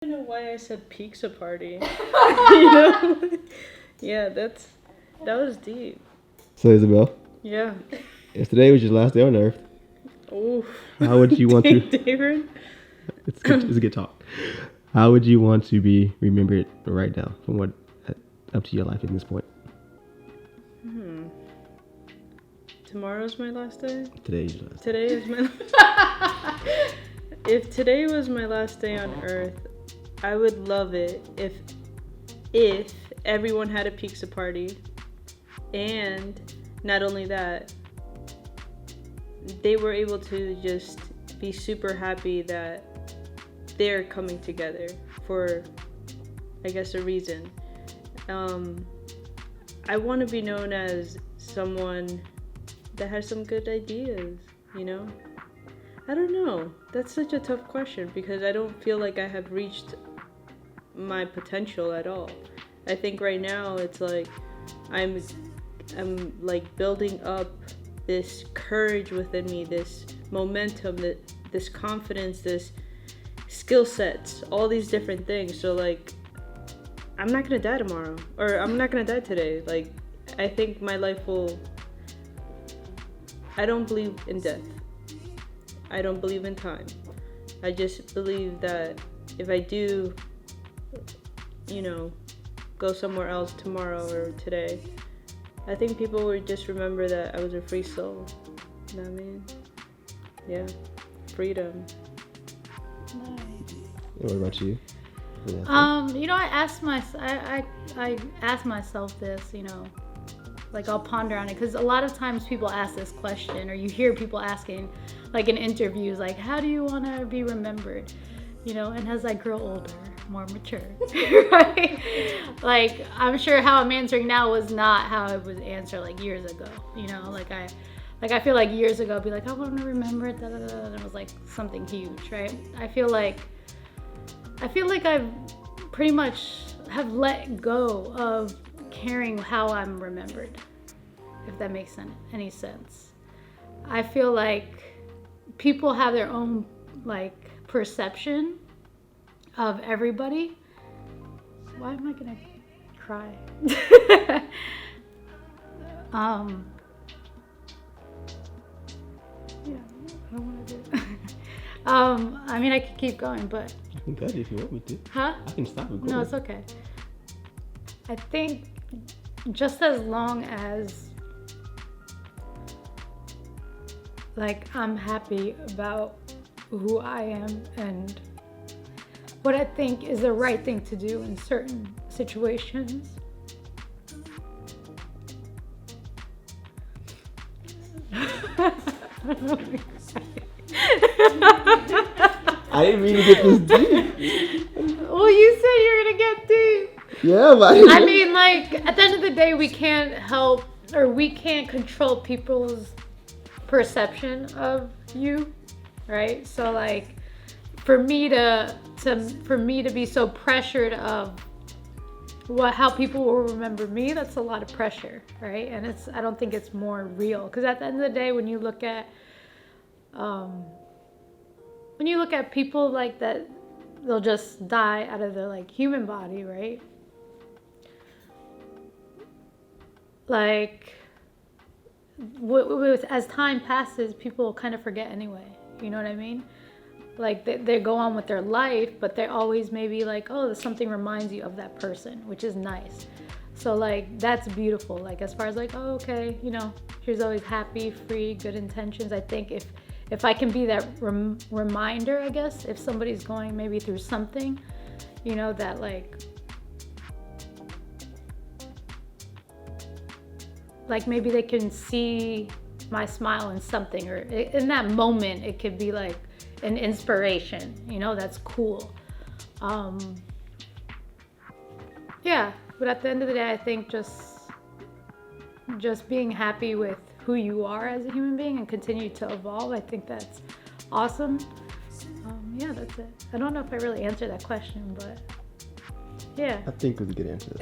I don't know why I said pizza party. You know? Yeah, that was deep. So Isabel, Yeah. if today was your last day on Earth, Ooh. how would you want to? David? It's a good talk. How would you want to be remembered right now from what up to your life at this point? Tomorrow's my last day? Today's your last. Today is my If today was my last day on Earth, I would love it if everyone had a pizza party, and not only that, they were able to just be super happy that they're coming together for, I guess, a reason. I want to be known as someone that has some good ideas, you know? I don't know. That's such a tough question because I don't feel like I have reached my potential at all. I think right now it's like I'm like building up this courage within me, this momentum, this confidence, this skill sets, all these different things. So like I'm not gonna die tomorrow, or I'm not gonna die today. Like I think my life will. I don't believe in death. I don't believe in time. I just believe that if I do, go somewhere else tomorrow or today, I think people would just remember that I was a free soul. You know what I mean? Yeah. Freedom. Nice. What about you? I asked myself this, like I'll ponder on it because a lot of times people ask this question, or you hear people asking, like in interviews, like how do you want to be remembered? And as I grow older, more mature, right? Like I'm sure how I'm answering now was not how it was answered like years ago. I feel like years ago I'd be like, I want to remember it, and it was like something huge, right? I feel like I've pretty much have let go of caring how I'm remembered, if that makes any sense. I feel like people have their own like perception of everybody. Why am I gonna cry? Yeah, I don't want to do it. I mean, I could keep going, but I can cut it if you want me to. Huh? I can stop recording. No, it's okay. I think just as long as like I'm happy about who I am and what I think is the right thing to do in certain situations. I didn't mean to get this deep. Well, you said you were gonna get deep. Yeah, but I mean, like, at the end of the day, we can't help or we can't control people's perception of you, right? So, like, for me to be so pressured of how people will remember me, that's a lot of pressure, right? And I don't think it's more real, because at the end of the day, when you look at people like that, they'll just die out of their like human body, right? Like, as time passes, people kind of forget anyway. You know what I mean? Like they go on with their life, but they always maybe like, oh, something reminds you of that person, which is nice. So like that's beautiful. Like as far as like, oh, okay, she was always happy, free, good intentions. I think if I can be that reminder, I guess, if somebody's going maybe through something, that like maybe they can see my smile in something, or in that moment it could be like an inspiration, that's cool. Yeah, but at the end of the day, I think just being happy with who you are as a human being and continue to evolve, I think that's awesome. Yeah, that's it. I don't know if I really answered that question, but yeah. I think it was a good answer.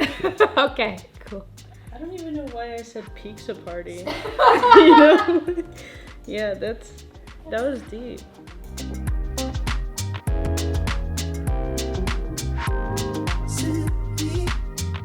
Okay, cool. I don't even know why I said pizza party. Yeah, that was deep.